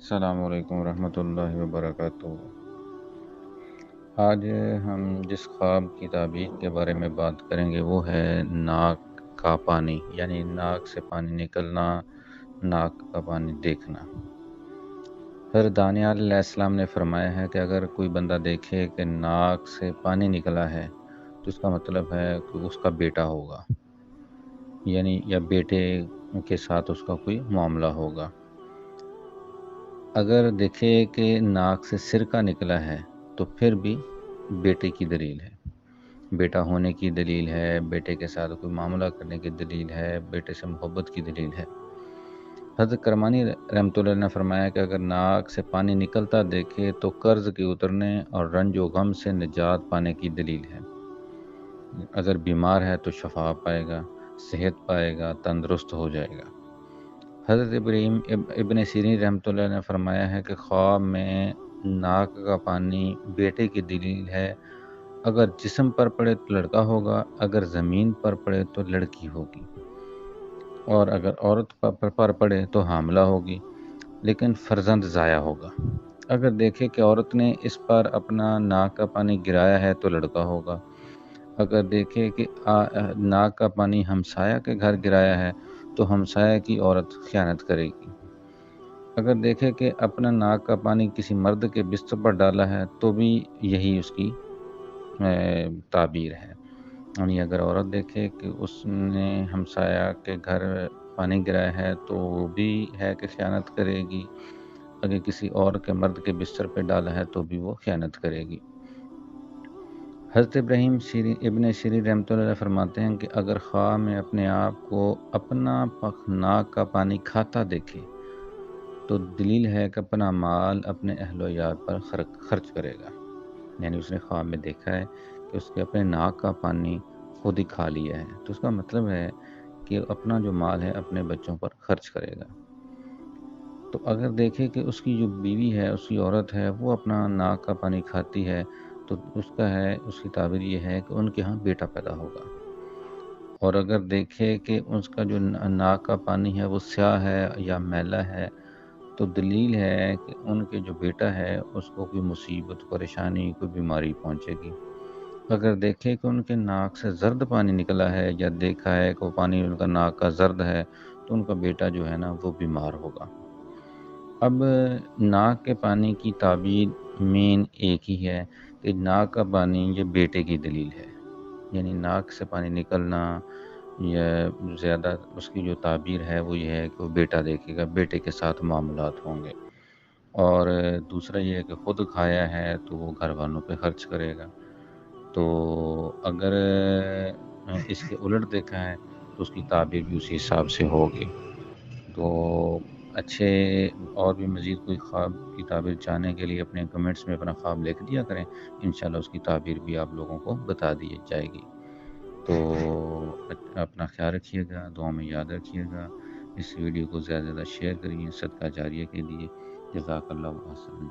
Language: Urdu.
السلام علیکم ورحمۃ اللہ وبرکاتہ۔ آج ہم جس خواب کی تعبیر کے بارے میں بات کریں گے وہ ہے ناک کا پانی، یعنی ناک سے پانی نکلنا، ناک کا پانی دیکھنا۔ حضرت دانیال علیہ السلام نے فرمایا ہے کہ اگر کوئی بندہ دیکھے کہ ناک سے پانی نکلا ہے تو اس کا مطلب ہے کہ اس کا بیٹا ہوگا، یعنی یا بیٹے کے ساتھ اس کا کوئی معاملہ ہوگا۔ اگر دیکھے کہ ناک سے سرکہ نکلا ہے تو پھر بھی بیٹے کی دلیل ہے، بیٹا ہونے کی دلیل ہے، بیٹے کے ساتھ کوئی معاملہ کرنے کی دلیل ہے، بیٹے سے محبت کی دلیل ہے۔ حضرت کرمانی رحمۃ اللہ نے فرمایا کہ اگر ناک سے پانی نکلتا دیکھے تو قرض کے اترنے اور رنج و غم سے نجات پانے کی دلیل ہے۔ اگر بیمار ہے تو شفا پائے گا، صحت پائے گا، تندرست ہو جائے گا۔ حضرت ابن سیرین رحمۃ اللہ نے فرمایا ہے کہ خواب میں ناک کا پانی بیٹے کی دلیل ہے۔ اگر جسم پر پڑے تو لڑکا ہوگا، اگر زمین پر پڑے تو لڑکی ہوگی، اور اگر عورت پر پڑے تو حاملہ ہوگی، لیکن فرزند ضائع ہوگا۔ اگر دیکھے کہ عورت نے اس پر اپنا ناک کا پانی گرایا ہے تو لڑکا ہوگا۔ اگر دیکھے کہ ناک کا پانی ہمسایہ کے گھر گرایا ہے تو ہمسایہ کی عورت خیانت کرے گی۔ اگر دیکھے کہ اپنا ناک کا پانی کسی مرد کے بستر پر ڈالا ہے تو بھی یہی اس کی تعبیر ہے۔ یعنی اگر عورت دیکھے کہ اس نے ہمسایہ کے گھر پانی گرایا ہے تو وہ بھی ہے کہ خیانت کرے گی، اگر کسی اور کے مرد کے بستر پہ ڈالا ہے تو بھی وہ خیانت کرے گی۔ حضرت ابن سیرین رحمۃ اللہ علیہ فرماتے ہیں کہ اگر خواب میں اپنے آپ کو اپنا ناک کا پانی کھاتا دیکھے تو دلیل ہے کہ اپنا مال اپنے اہل و عیال پر خرچ کرے گا۔ یعنی اس نے خواب میں دیکھا ہے کہ اس کے اپنے ناک کا پانی خود ہی کھا لیا ہے، تو اس کا مطلب ہے کہ اپنا جو مال ہے اپنے بچوں پر خرچ کرے گا۔ تو اگر دیکھے کہ اس کی جو بیوی ہے، اس کی عورت ہے، وہ اپنا ناک کا پانی کھاتی ہے تو اس کی تعبیر یہ ہے کہ ان کے ہاں بیٹا پیدا ہوگا۔ اور اگر دیکھے کہ اس کا جو ناک کا پانی ہے وہ سیاہ ہے یا میلا ہے تو دلیل ہے کہ ان کے جو بیٹا ہے اس کو کوئی مصیبت، پریشانی، کوئی بیماری پہنچے گی۔ اگر دیکھے کہ ان کے ناک سے زرد پانی نکلا ہے یا دیکھا ہے کہ وہ پانی ان کا ناک کا زرد ہے تو ان کا بیٹا جو ہے نا وہ بیمار ہوگا۔ اب ناک کے پانی کی تعبیر مین ایک ہی ہے کہ ناک کا پانی یہ بیٹے کی دلیل ہے، یعنی ناک سے پانی نکلنا یا زیادہ اس کی جو تعبیر ہے وہ یہ ہے کہ وہ بیٹا دیکھے گا، بیٹے کے ساتھ معاملات ہوں گے۔ اور دوسرا یہ ہے کہ خود کھایا ہے تو وہ گھر والوں پہ خرچ کرے گا۔ تو اگر اس کے الٹ دیکھا ہے تو اس کی تعبیر بھی اسی حساب سے ہوگی۔ تو اچھے اور بھی مزید کوئی خواب کی تعبیر جاننے کے لیے اپنے کمنٹس میں اپنا خواب لکھ دیا کریں، انشاءاللہ اس کی تعبیر بھی آپ لوگوں کو بتا دی جائے گی۔ تو اپنا خیال رکھیے گا، دعا میں یاد رکھیے گا، اس ویڈیو کو زیادہ سے زیادہ شیئر کریے صدقہ جاریہ کے لیے۔ جزاک اللہ و احسن۔